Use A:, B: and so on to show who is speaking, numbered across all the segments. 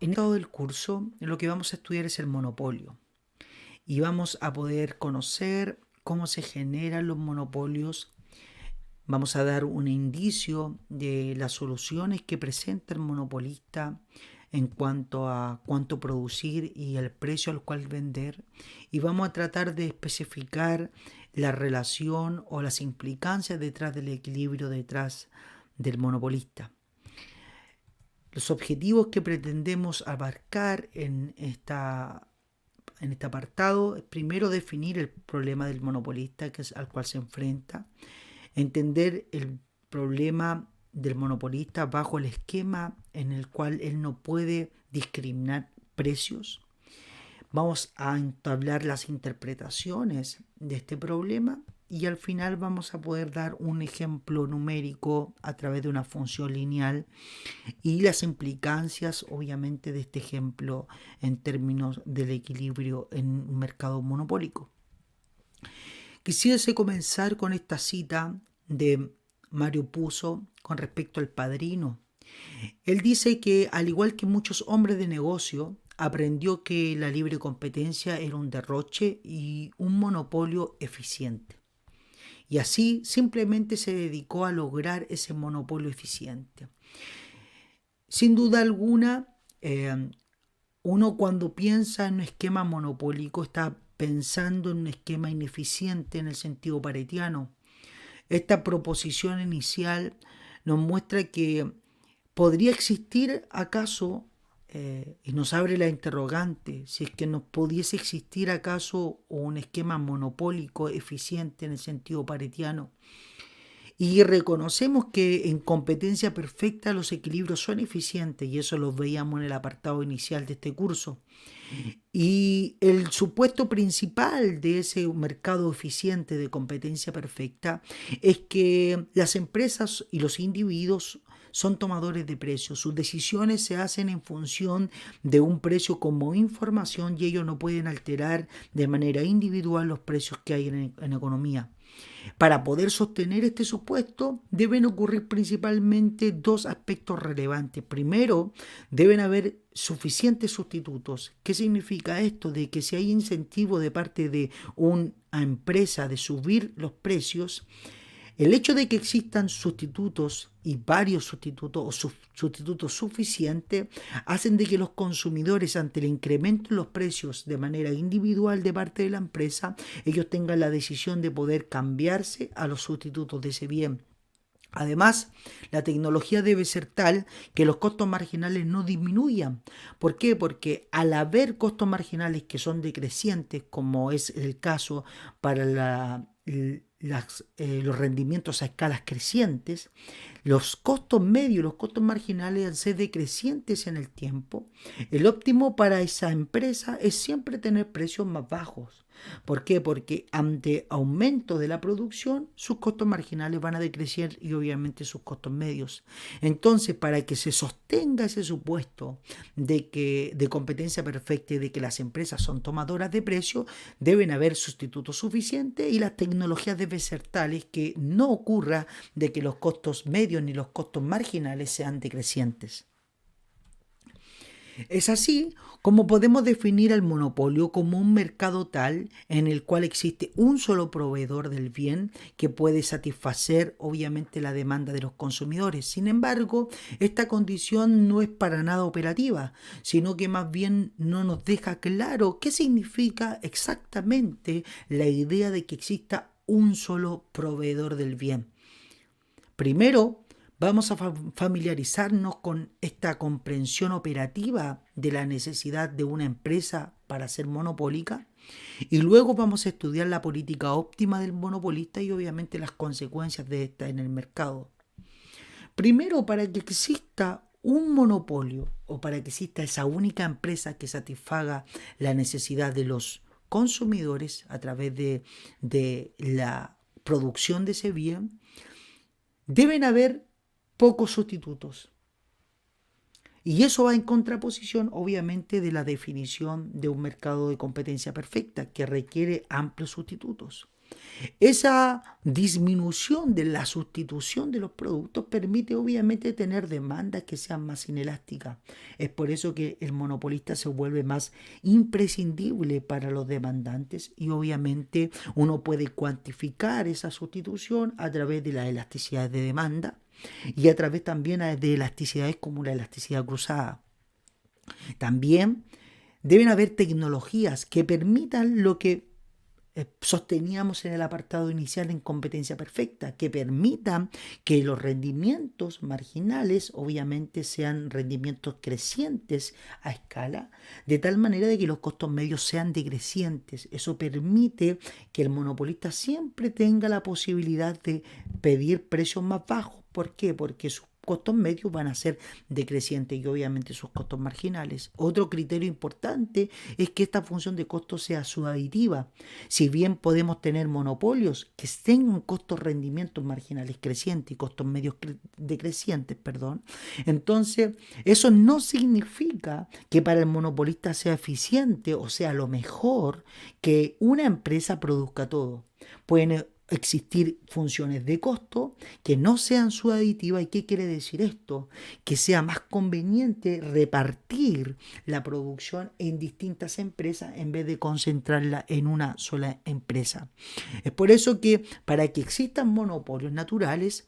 A: En todo el curso lo que vamos a estudiar es el monopolio y vamos a poder conocer cómo se generan los monopolios. Vamos a dar un indicio de las soluciones que presenta el monopolista en cuanto a cuánto producir y el precio al cual vender, y vamos a tratar de especificar la relación o las implicancias detrás del equilibrio detrás del monopolista. Los objetivos que pretendemos abarcar en este apartado es primero definir el problema del monopolista al cual se enfrenta, entender el problema del monopolista bajo el esquema en el cual él no puede discriminar precios. Vamos a entablar las interpretaciones de este problema y al final vamos a poder dar un ejemplo numérico a través de una función lineal y las implicancias obviamente de este ejemplo en términos del equilibrio en un mercado monopólico. Quisiese comenzar con esta cita de Mario Puzo con respecto al Padrino. Él dice que, al igual que muchos hombres de negocio, aprendió que la libre competencia era un derroche y un monopolio eficiente. Y así simplemente se dedicó a lograr ese monopolio eficiente. Sin duda alguna, uno cuando piensa en un esquema monopólico está pensando en un esquema ineficiente en el sentido paretiano. Esta proposición inicial nos muestra que podría existir acaso, y nos abre la interrogante, si es que nos pudiese existir acaso un esquema monopólico eficiente en el sentido paretiano. Y reconocemos que en competencia perfecta los equilibrios son eficientes, y eso lo veíamos en el apartado inicial de este curso. Y el supuesto principal de ese mercado eficiente de competencia perfecta es que las empresas y los individuos son tomadores de precios. Sus decisiones se hacen en función de un precio como información, y ellos no pueden alterar de manera individual los precios que hay en economía. Para poder sostener este supuesto, deben ocurrir principalmente dos aspectos relevantes. Primero, deben haber suficientes sustitutos. ¿Qué significa esto? De que si hay incentivo de parte de una empresa de subir los precios, el hecho de que existan sustitutos y varios sustitutos o sustitutos suficientes hacen de que los consumidores, ante el incremento en los precios de manera individual de parte de la empresa, ellos tengan la decisión de poder cambiarse a los sustitutos de ese bien. Además, la tecnología debe ser tal que los costos marginales no disminuyan. ¿Por qué? Porque al haber costos marginales que son decrecientes, como es el caso para los rendimientos a escalas crecientes, los costos medios, los costos marginales, al ser decrecientes en el tiempo, el óptimo para esa empresa es siempre tener precios más bajos. ¿Por qué? Porque ante aumento de la producción, sus costos marginales van a decrecer y obviamente sus costos medios. Entonces, para que se sostenga ese supuesto de competencia perfecta y de que las empresas son tomadoras de precio, deben haber sustitutos suficientes y las tecnologías deben ser tales que no ocurra de que los costos medios ni los costos marginales sean decrecientes. Es así como podemos definir al monopolio como un mercado tal en el cual existe un solo proveedor del bien que puede satisfacer obviamente la demanda de los consumidores. Sin embargo, esta condición no es para nada operativa, sino que más bien no nos deja claro qué significa exactamente la idea de que exista un solo proveedor del bien. Primero, vamos a familiarizarnos con esta comprensión operativa de la necesidad de una empresa para ser monopólica, y luego vamos a estudiar la política óptima del monopolista y obviamente las consecuencias de esta en el mercado. Primero, para que exista un monopolio o para que exista esa única empresa que satisfaga la necesidad de los consumidores a través de la producción de ese bien, deben haber pocos sustitutos. Y eso va en contraposición, obviamente, de la definición de un mercado de competencia perfecta, que requiere amplios sustitutos. Esa disminución de la sustitución de los productos permite obviamente tener demandas que sean más inelásticas. Es por eso que el monopolista se vuelve más imprescindible para los demandantes y obviamente uno puede cuantificar esa sustitución a través de las elasticidades de demanda y a través también de elasticidades como la elasticidad cruzada. También deben haber tecnologías que permitan lo que sosteníamos en el apartado inicial en competencia perfecta, que permitan que los rendimientos marginales obviamente sean rendimientos crecientes a escala, de tal manera de que los costos medios sean decrecientes. Eso permite que el monopolista siempre tenga la posibilidad de pedir precios más bajos. ¿Por qué? Porque sus costos medios van a ser decrecientes y obviamente sus costos marginales. Otro criterio importante es que esta función de costos sea subaditiva. Si bien podemos tener monopolios que tengan costos rendimientos marginales crecientes y costos medios decrecientes, entonces eso no significa que para el monopolista sea eficiente o sea lo mejor que una empresa produzca todo. Pueden existir funciones de costo que no sean subaditivas. ¿Y qué quiere decir esto? Que sea más conveniente repartir la producción en distintas empresas en vez de concentrarla en una sola empresa. Es por eso que para que existan monopolios naturales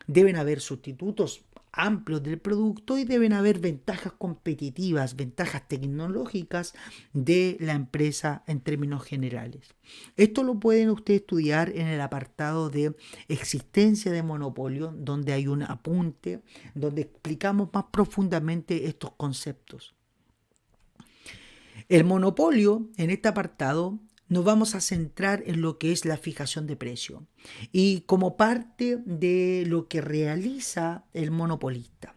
A: deben haber sustitutos amplios del producto y deben haber ventajas competitivas, ventajas tecnológicas de la empresa en términos generales. Esto lo pueden ustedes estudiar en el apartado de existencia de monopolio, donde hay un apunte, donde explicamos más profundamente estos conceptos. El monopolio, en este apartado, nos vamos a centrar en lo que es la fijación de precio y como parte de lo que realiza el monopolista.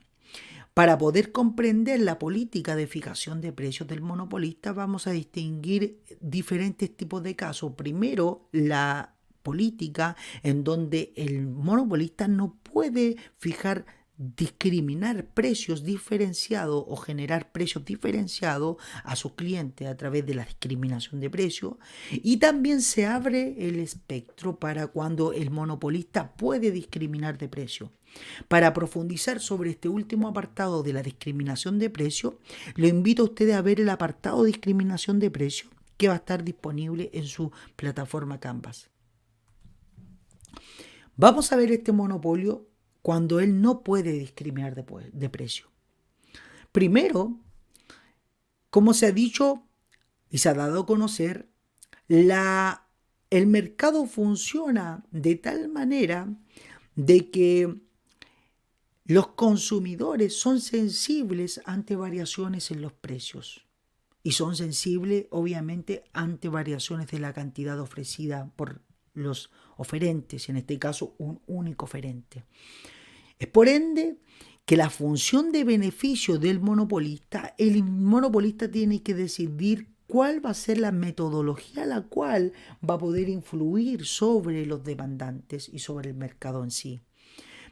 A: Para poder comprender la política de fijación de precios del monopolista vamos a distinguir diferentes tipos de casos. Primero, la política en donde el monopolista no puede discriminar precios diferenciados o generar precios diferenciados a sus clientes a través de la discriminación de precios, y también se abre el espectro para cuando el monopolista puede discriminar de precio. Para profundizar sobre este último apartado de la discriminación de precio, lo invito a ustedes a ver el apartado de discriminación de precio que va a estar disponible en su plataforma Canvas. Vamos a ver este monopolio cuando él no puede discriminar de precio. Primero, como se ha dicho y se ha dado a conocer, el mercado funciona de tal manera de que los consumidores son sensibles ante variaciones en los precios y son sensibles obviamente ante variaciones de la cantidad ofrecida por los oferentes, en este caso un único oferente. Es por ende que la función de beneficio del monopolista, el monopolista tiene que decidir cuál va a ser la metodología a la cual va a poder influir sobre los demandantes y sobre el mercado en sí.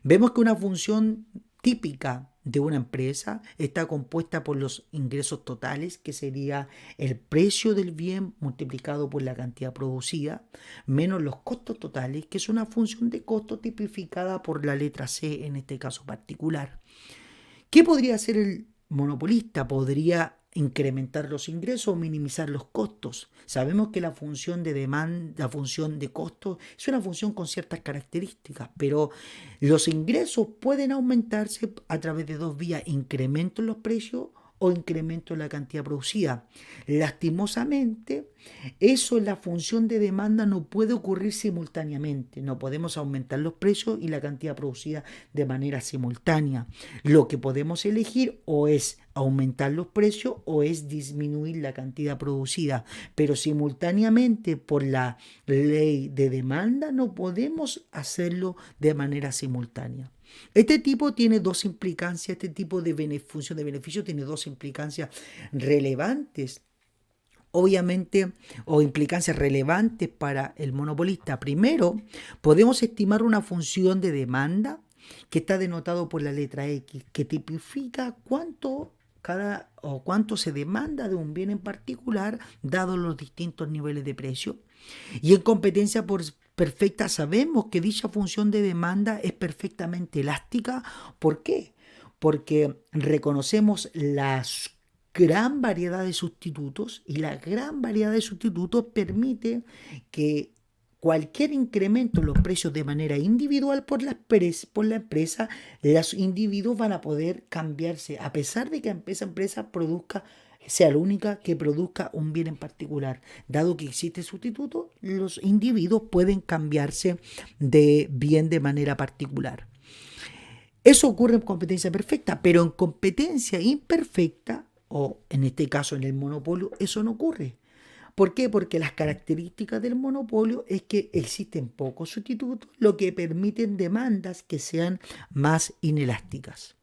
A: Vemos que una función típica de una empresa está compuesta por los ingresos totales, que sería el precio del bien multiplicado por la cantidad producida, menos los costos totales, que es una función de costo tipificada por la letra C en este caso particular. ¿Qué podría hacer el monopolista? Podría incrementar los ingresos o minimizar los costos. Sabemos que la función de demanda, la función de costo, es una función con ciertas características, pero los ingresos pueden aumentarse a través de dos vías: incremento en los precios o incremento en la cantidad producida. Lastimosamente, eso en la función de demanda no puede ocurrir simultáneamente. No podemos aumentar los precios y la cantidad producida de manera simultánea. Lo que podemos elegir o es aumentar los precios o es disminuir la cantidad producida, pero simultáneamente por la ley de demanda no podemos hacerlo de manera simultánea. Este tipo tiene dos implicancias, este tipo de función de beneficio tiene dos implicancias relevantes, obviamente, o implicancias relevantes para el monopolista. Primero, podemos estimar una función de demanda que está denotado por la letra X, que tipifica cuánto se demanda de un bien en particular, dado los distintos niveles de precio. Y en competencia perfecta sabemos que dicha función de demanda es perfectamente elástica. ¿Por qué? Porque reconocemos la gran variedad de sustitutos y la gran variedad de sustitutos permite que cualquier incremento en los precios de manera individual por la empresa, los individuos van a poder cambiarse, a pesar de que esa empresa sea la única que produzca un bien en particular. Dado que existe sustituto, los individuos pueden cambiarse de bien de manera particular. Eso ocurre en competencia perfecta, pero en competencia imperfecta, o en este caso en el monopolio, eso no ocurre. ¿Por qué? Porque las características del monopolio es que existen pocos sustitutos, lo que permiten demandas que sean más inelásticas.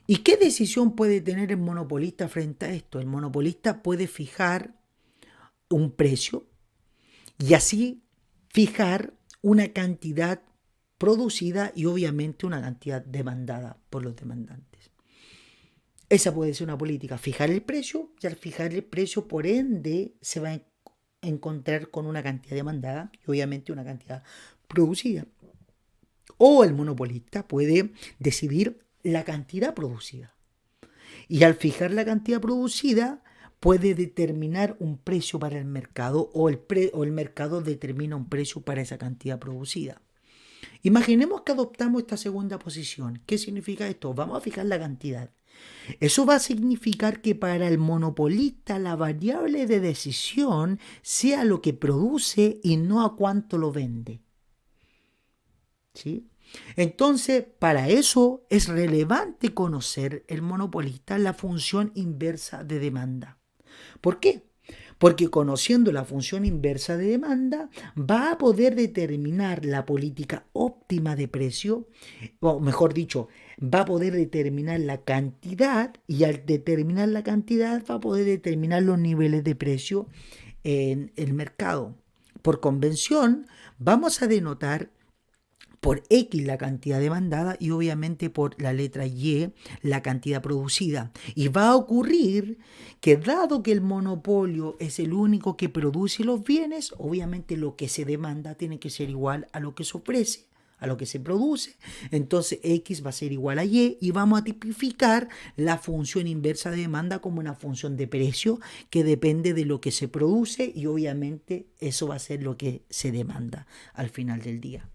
A: ¿Y qué decisión puede tener el monopolista frente a esto? El monopolista puede fijar un precio y así fijar una cantidad producida y obviamente una cantidad demandada por los demandantes. Esa puede ser una política, fijar el precio, y al fijar el precio, por ende, se va a encontrar con una cantidad demandada y obviamente una cantidad producida. O el monopolista puede decidir la cantidad producida. Y al fijar la cantidad producida, puede determinar un precio para el mercado o el mercado determina un precio para esa cantidad producida. Imaginemos que adoptamos esta segunda posición. ¿Qué significa esto? Vamos a fijar la cantidad. Eso va a significar que para el monopolista la variable de decisión sea lo que produce y no a cuánto lo vende. ¿Sí? Entonces, para eso es relevante conocer el monopolista la función inversa de demanda. ¿Por qué? Porque conociendo la función inversa de demanda va a poder determinar la política óptima de precio, o mejor dicho, va a poder determinar la cantidad y al determinar la cantidad va a poder determinar los niveles de precio en el mercado. Por convención, vamos a denotar por X la cantidad demandada y obviamente por la letra Y la cantidad producida. Y va a ocurrir que dado que el monopolio es el único que produce los bienes, obviamente lo que se demanda tiene que ser igual a lo que se ofrece, a lo que se produce. Entonces X va a ser igual a Y vamos a tipificar la función inversa de demanda como una función de precio que depende de lo que se produce y obviamente eso va a ser lo que se demanda al final del día.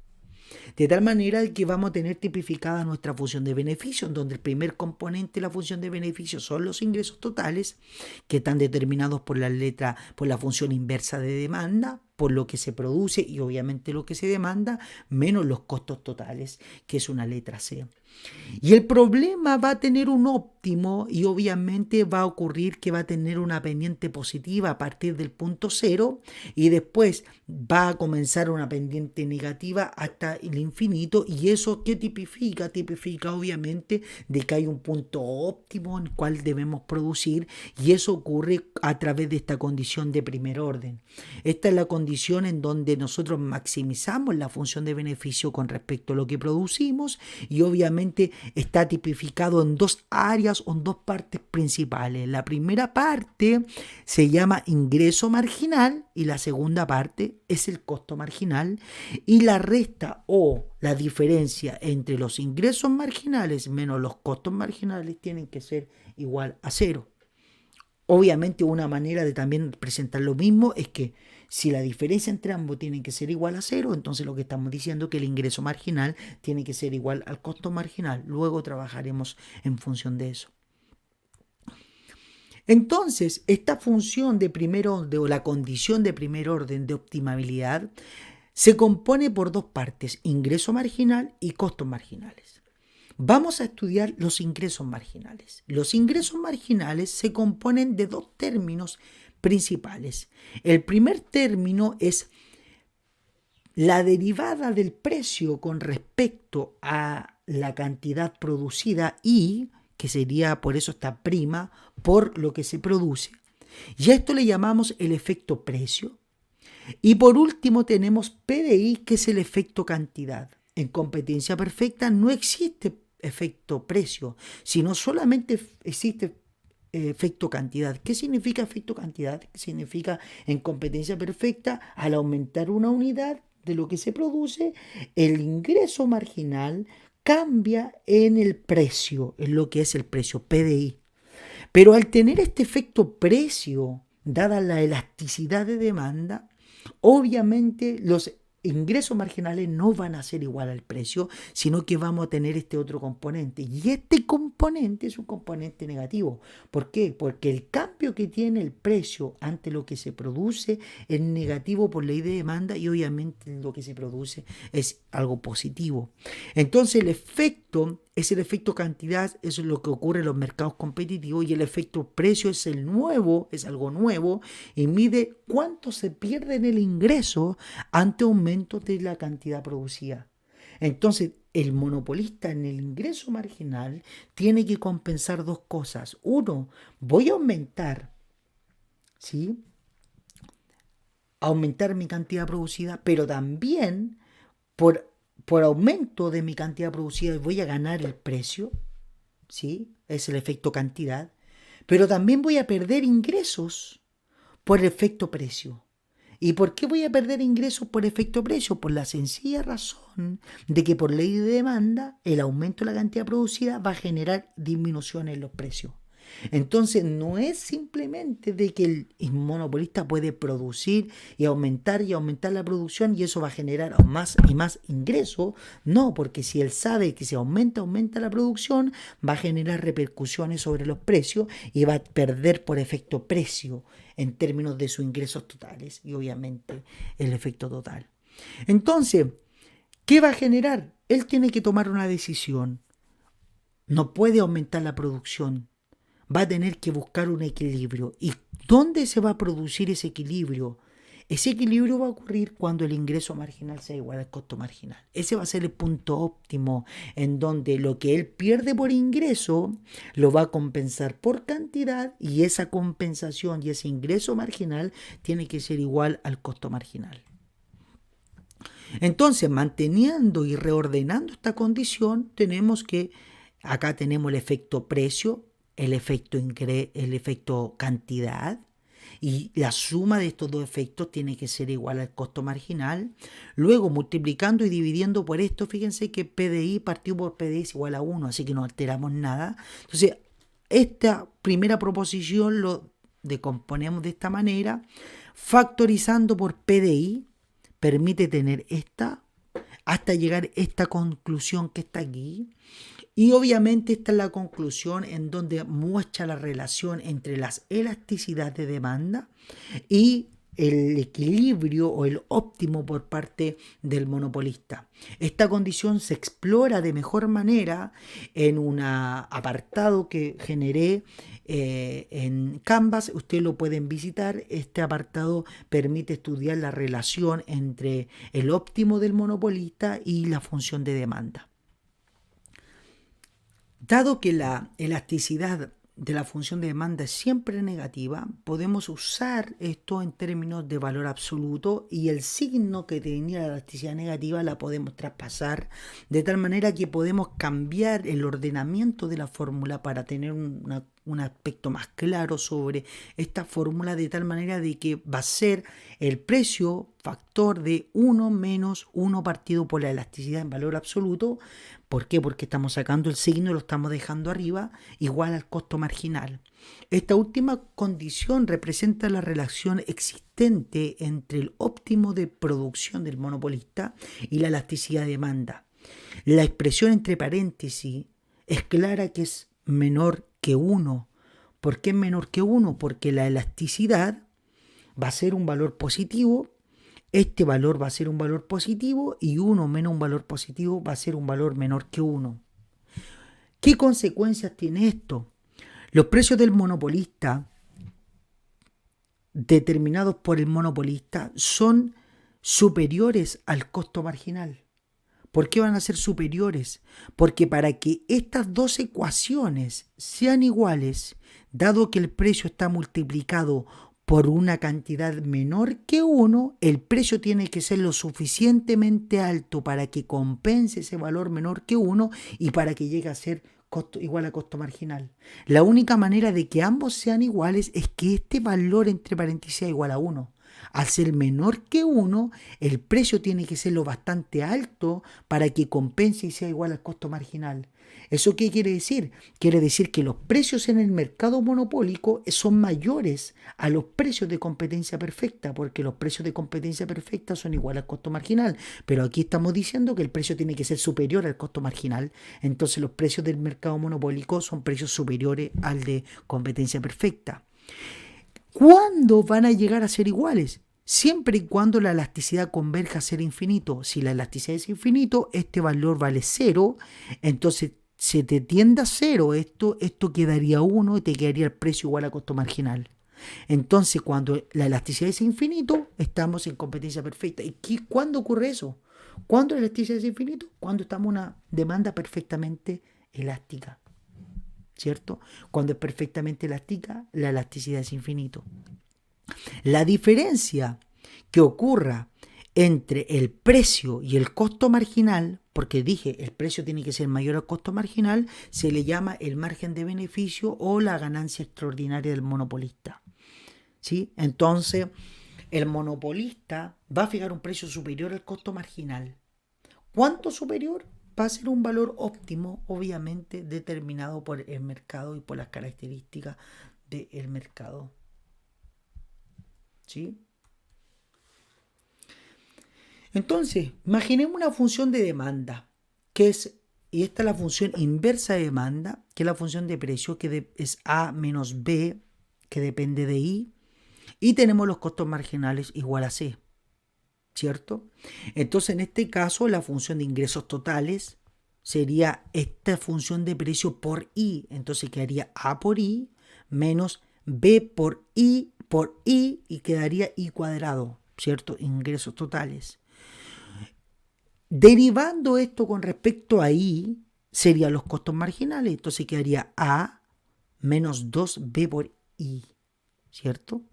A: De tal manera que vamos a tener tipificada nuestra función de beneficio, en donde el primer componente de la función de beneficio son los ingresos totales, que están determinados por la función inversa de demanda, por lo que se produce y obviamente lo que se demanda, menos los costos totales, que es una letra C. Y el problema va a tener un óptimo y obviamente va a ocurrir que va a tener una pendiente positiva a partir del punto 0 y después va a comenzar una pendiente negativa hasta el infinito. ¿Y eso qué tipifica? Tipifica obviamente de que hay un punto óptimo en el cual debemos producir y eso ocurre a través de esta condición de primer orden. Esta es la condición en donde nosotros maximizamos la función de beneficio con respecto a lo que producimos y obviamente está tipificado en dos áreas o en dos partes principales. La primera parte se llama ingreso marginal y la segunda parte es el costo marginal y la resta o la diferencia entre los ingresos marginales menos los costos marginales tienen que ser igual a 0. Obviamente una manera de también presentar lo mismo es que si la diferencia entre ambos tiene que ser igual a 0, entonces lo que estamos diciendo es que el ingreso marginal tiene que ser igual al costo marginal. Luego trabajaremos en función de eso. Entonces, esta función de primer orden o la condición de primer orden de optimabilidad se compone por dos partes, ingreso marginal y costos marginales. Vamos a estudiar los ingresos marginales. Los ingresos marginales se componen de dos términos principales. El primer término es la derivada del precio con respecto a la cantidad producida y, que sería por eso esta prima, por lo que se produce. Y a esto le llamamos el efecto precio. Y por último tenemos PDI, que es el efecto cantidad. En competencia perfecta no existe efecto precio, sino solamente existe efecto cantidad. ¿Qué significa efecto cantidad? Significa en competencia perfecta, al aumentar una unidad de lo que se produce, el ingreso marginal cambia en el precio, en lo que es el precio PDI. Pero al tener este efecto precio, dada la elasticidad de demanda, obviamente los ingresos marginales no van a ser igual al precio, sino que vamos a tener este otro componente. Y este componente es un componente negativo. ¿Por qué? Porque el cambio que tiene el precio ante lo que se produce es negativo por ley de demanda y obviamente lo que se produce es algo positivo. Entonces el efecto es el efecto cantidad, eso es lo que ocurre en los mercados competitivos, y el efecto precio es algo nuevo, y mide cuánto se pierde en el ingreso ante aumento de la cantidad producida. Entonces, el monopolista en el ingreso marginal tiene que compensar dos cosas. Uno, voy a aumentar, ¿sí? Aumentar mi cantidad producida, pero también por aumento de mi cantidad producida voy a ganar el precio, ¿sí? Es el efecto cantidad, pero también voy a perder ingresos por efecto precio. ¿Y por qué voy a perder ingresos por efecto precio? Por la sencilla razón de que por ley de demanda el aumento de la cantidad producida va a generar disminución en los precios. Entonces no es simplemente de que el monopolista puede producir y aumentar la producción y eso va a generar más y más ingresos. No, porque si él sabe que si aumenta la producción, va a generar repercusiones sobre los precios y va a perder por efecto precio en términos de sus ingresos totales y obviamente el efecto total. Entonces, ¿qué va a generar? Él tiene que tomar una decisión. No puede aumentar la producción. Va a tener que buscar un equilibrio. ¿Y dónde se va a producir ese equilibrio? Ese equilibrio va a ocurrir cuando el ingreso marginal sea igual al costo marginal. Ese va a ser el punto óptimo en donde lo que él pierde por ingreso lo va a compensar por cantidad y esa compensación y ese ingreso marginal tiene que ser igual al costo marginal. Entonces, manteniendo y reordenando esta condición, acá tenemos el efecto precio, el efecto cantidad, y la suma de estos dos efectos tiene que ser igual al costo marginal. Luego, multiplicando y dividiendo por esto, fíjense que PDI partido por PDI es igual a 1, así que no alteramos nada. Entonces, esta primera proposición lo decomponemos de esta manera, factorizando por PDI, permite tener esta, hasta llegar a esta conclusión que está aquí. Y obviamente esta es la conclusión en donde muestra la relación entre las elasticidades de demanda y el equilibrio o el óptimo por parte del monopolista. Esta condición se explora de mejor manera en un apartado que generé en Canvas. Ustedes lo pueden visitar. Este apartado permite estudiar la relación entre el óptimo del monopolista y la función de demanda. Dado que la elasticidad de la función de demanda es siempre negativa, podemos usar esto en términos de valor absoluto y el signo que tenía la elasticidad negativa la podemos traspasar de tal manera que podemos cambiar el ordenamiento de la fórmula para tener un aspecto más claro sobre esta fórmula, de tal manera de que va a ser el precio factor de 1 menos 1 partido por la elasticidad en valor absoluto. ¿Por qué? Porque estamos sacando el signo y lo estamos dejando arriba, igual al costo marginal. Esta última condición representa la relación existente entre el óptimo de producción del monopolista y la elasticidad de demanda. La expresión entre paréntesis es clara que es menor que 1. ¿Por qué es menor que 1? Porque la elasticidad va a ser un valor positivo. Este valor va a ser un valor positivo y 1 menos un valor positivo va a ser un valor menor que 1. ¿Qué consecuencias tiene esto? Los precios del monopolista, determinados por el monopolista, son superiores al costo marginal. ¿Por qué van a ser superiores? Porque para que estas dos ecuaciones sean iguales, dado que el precio está multiplicado por una cantidad menor que 1, el precio tiene que ser lo suficientemente alto para que compense ese valor menor que 1 y para que llegue a ser costo igual a costo marginal. La única manera de que ambos sean iguales es que este valor entre paréntesis sea igual a 1. Al ser menor que 1, el precio tiene que ser lo bastante alto para que compense y sea igual al costo marginal. ¿Eso qué quiere decir? Quiere decir que los precios en el mercado monopólico son mayores a los precios de competencia perfecta, porque los precios de competencia perfecta son iguales al costo marginal. Pero aquí estamos diciendo que el precio tiene que ser superior al costo marginal. Entonces los precios del mercado monopólico son precios superiores al de competencia perfecta. ¿Cuándo van a llegar a ser iguales? Siempre y cuando la elasticidad converja a ser infinito. Si la elasticidad es infinito, este valor vale 0, entonces se te tiende a 0 esto quedaría 1 y te quedaría el precio igual a costo marginal. Entonces, cuando la elasticidad es infinito, estamos en competencia perfecta. ¿Y cuándo ocurre eso? ¿Cuándo la elasticidad es infinito? Cuando estamos en una demanda perfectamente elástica, ¿cierto? Cuando es perfectamente elástica, la elasticidad es infinito. La diferencia que ocurra entre el precio y el costo marginal, porque dije el precio tiene que ser mayor al costo marginal, se le llama el margen de beneficio o la ganancia extraordinaria del monopolista. ¿Sí? Entonces, el monopolista va a fijar un precio superior al costo marginal. ¿Cuánto superior? Va a ser un valor óptimo, obviamente determinado por el mercado y por las características del mercado. ¿Sí? Entonces, imaginemos una función de demanda, y esta es la función inversa de demanda, que es la función de precio, que es A menos B, que depende de I, y tenemos los costos marginales igual a C, ¿cierto? Entonces, en este caso, la función de ingresos totales sería esta función de precio por I, entonces quedaría A por I menos B por I y quedaría I cuadrado, ¿cierto? Ingresos totales. Derivando esto con respecto a I, serían los costos marginales. Entonces quedaría A menos 2B por I, ¿cierto?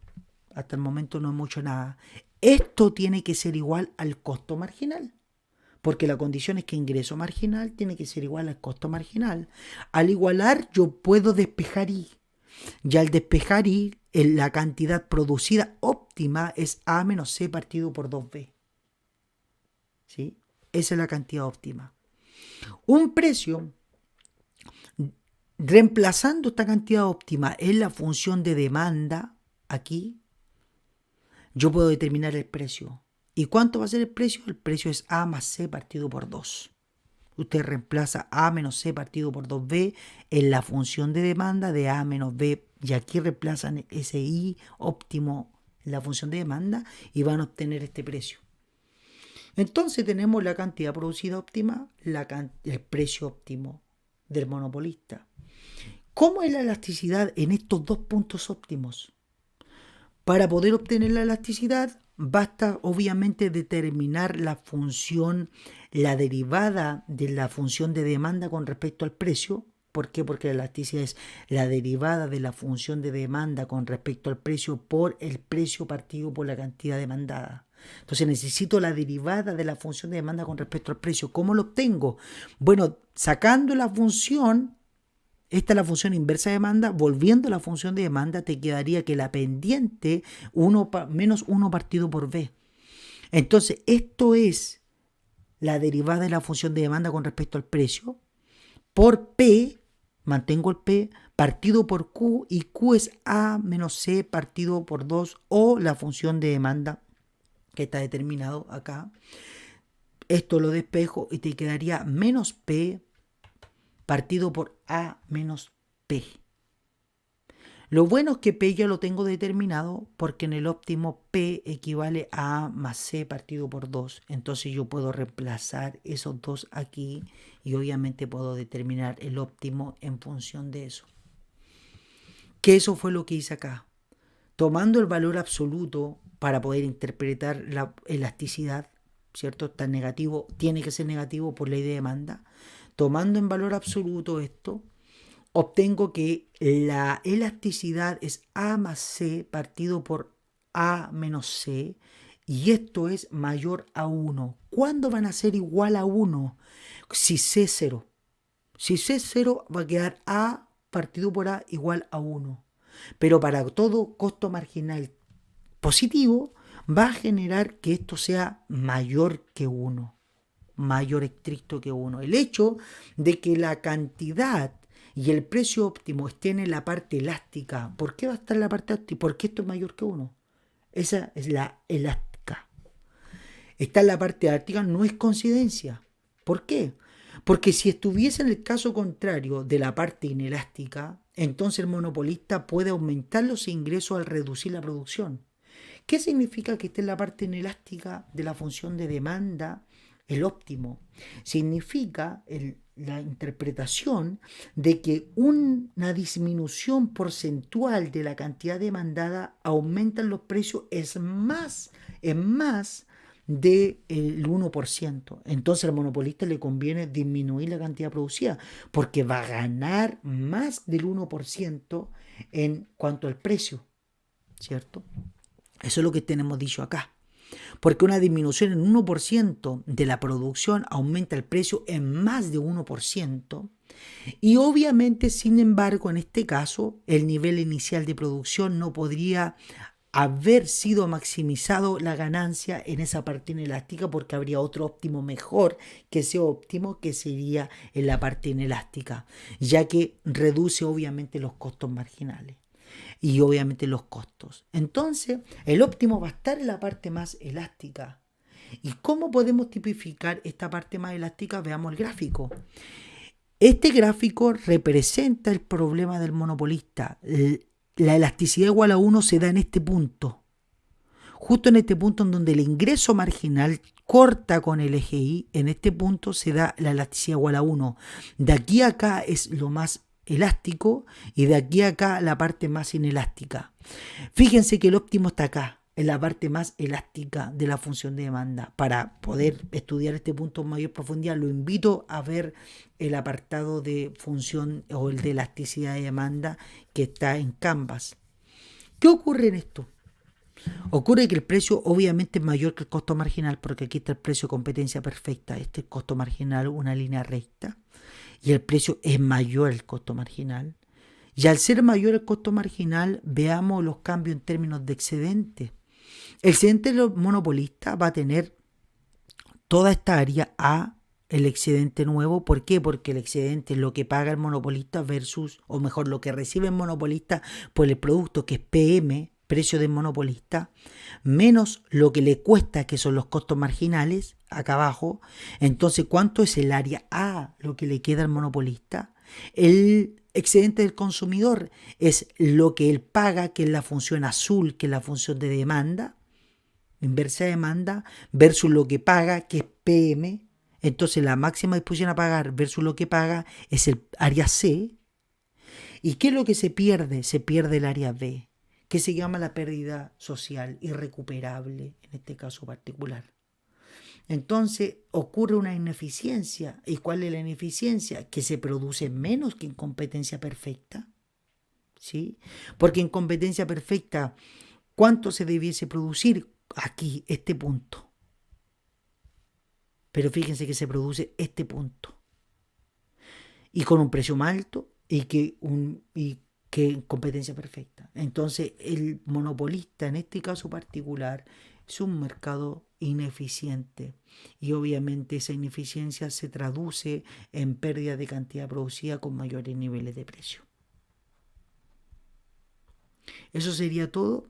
A: Hasta el momento no hemos hecho nada. Esto tiene que ser igual al costo marginal, porque la condición es que ingreso marginal tiene que ser igual al costo marginal. Al igualar, yo puedo despejar I. Y al despejar I, la cantidad producida óptima es A menos C partido por 2B. ¿Sí? Esa es la cantidad óptima. Un precio, reemplazando esta cantidad óptima en la función de demanda, aquí, yo puedo determinar el precio. ¿Y cuánto va a ser el precio? El precio es A más C partido por 2. Usted reemplaza A menos C partido por 2B en la función de demanda de A menos B. Y aquí reemplazan ese I óptimo en la función de demanda y van a obtener este precio. Entonces tenemos la cantidad producida óptima, el precio óptimo del monopolista. ¿Cómo es la elasticidad en estos dos puntos óptimos? Para poder obtener la elasticidad, basta obviamente determinar la función, la derivada de la función de demanda con respecto al precio. ¿Por qué? Porque la elasticidad es la derivada de la función de demanda con respecto al precio por el precio partido por la cantidad demandada. Entonces necesito la derivada de la función de demanda con respecto al precio. ¿Cómo lo obtengo? Bueno, sacando la función, esta es la función inversa de demanda, volviendo a la función de demanda te quedaría que la pendiente menos 1 partido por B. Entonces esto es la derivada de la función de demanda con respecto al precio por P, mantengo el P, partido por Q, y Q es A menos C partido por 2 o la función de demanda que está determinado acá. Esto lo despejo y te quedaría menos P partido por A menos P. Lo bueno es que P ya lo tengo determinado porque en el óptimo P equivale a A más C partido por 2. Entonces yo puedo reemplazar esos dos aquí y obviamente puedo determinar el óptimo en función de eso. Que eso fue lo que hice acá. Tomando el valor absoluto para poder interpretar la elasticidad, ¿cierto? Está negativo, tiene que ser negativo por ley de demanda. Tomando en valor absoluto esto, obtengo que la elasticidad es A más C partido por A menos C, y esto es mayor a 1. ¿Cuándo van a ser igual a 1? Si C es 0. Si C es 0, va a quedar A partido por A igual a 1. Pero para todo costo marginal positivo, va a generar que esto sea mayor que 1, mayor estricto que 1. El hecho de que la cantidad y el precio óptimo estén en la parte elástica, ¿por qué va a estar en la parte elástica? Porque esto es mayor que 1. Esa es la elástica. Está en la parte elástica, no es coincidencia. ¿Por qué? Porque si estuviese en el caso contrario de la parte inelástica, entonces el monopolista puede aumentar los ingresos al reducir la producción. ¿Qué significa que esté en la parte inelástica de la función de demanda el óptimo? Significa la interpretación de que una disminución porcentual de la cantidad demandada aumenta los precios es más del 1%. Entonces al monopolista le conviene disminuir la cantidad producida porque va a ganar más del 1% en cuanto al precio, ¿cierto? Eso es lo que tenemos dicho acá. Porque una disminución en 1% de la producción aumenta el precio en más de 1%. Y obviamente, sin embargo, en este caso, el nivel inicial de producción no podría haber sido maximizado la ganancia en esa parte inelástica porque habría otro óptimo mejor que ese óptimo que sería en la parte inelástica, ya que reduce obviamente los costos marginales y obviamente los costos. Entonces, el óptimo va a estar en la parte más elástica. ¿Y cómo podemos tipificar esta parte más elástica? Veamos el gráfico. Este gráfico representa el problema del monopolista. La elasticidad igual a 1 se da en este punto. Justo en este punto en donde el ingreso marginal corta con el eje Y, en este punto se da la elasticidad igual a 1. De aquí a acá es lo más elástico y de aquí a acá la parte más inelástica. Fíjense que el óptimo está acá, en la parte más elástica de la función de demanda. Para poder estudiar este punto en mayor profundidad, lo invito a ver el apartado de función o el de elasticidad de demanda que está en Canvas. ¿Qué ocurre en esto? Ocurre que el precio obviamente es mayor que el costo marginal porque aquí está el precio de competencia perfecta. Este es el costo marginal, una línea recta. Y el precio es mayor el costo marginal. Y al ser mayor el costo marginal, veamos los cambios en términos de excedente. El excedente monopolista va a tener toda esta área a el excedente nuevo. ¿Por qué? Porque el excedente es lo que paga el monopolista versus, o mejor, lo que recibe el monopolista por el producto que es PM, precio del monopolista, menos lo que le cuesta, que son los costos marginales, acá abajo. Entonces, ¿cuánto es el área A, lo que le queda al monopolista? El excedente del consumidor es lo que él paga, que es la función azul, que es la función de demanda, inversa de demanda, versus lo que paga, que es PM. Entonces, la máxima disposición a pagar versus lo que paga es el área C. ¿Y qué es lo que se pierde? Se pierde el área B, que se llama la pérdida social irrecuperable en este caso particular. Entonces ocurre una ineficiencia. ¿Y cuál es la ineficiencia? Que se produce menos que en competencia perfecta. ¿Sí? Porque en competencia perfecta, ¿cuánto se debiese producir? Aquí, este punto. Pero fíjense que se produce este punto. Y con un precio más alto y que competencia perfecta. Entonces, el monopolista, en este caso particular, es un mercado ineficiente y obviamente esa ineficiencia se traduce en pérdida de cantidad producida con mayores niveles de precio. Eso sería todo.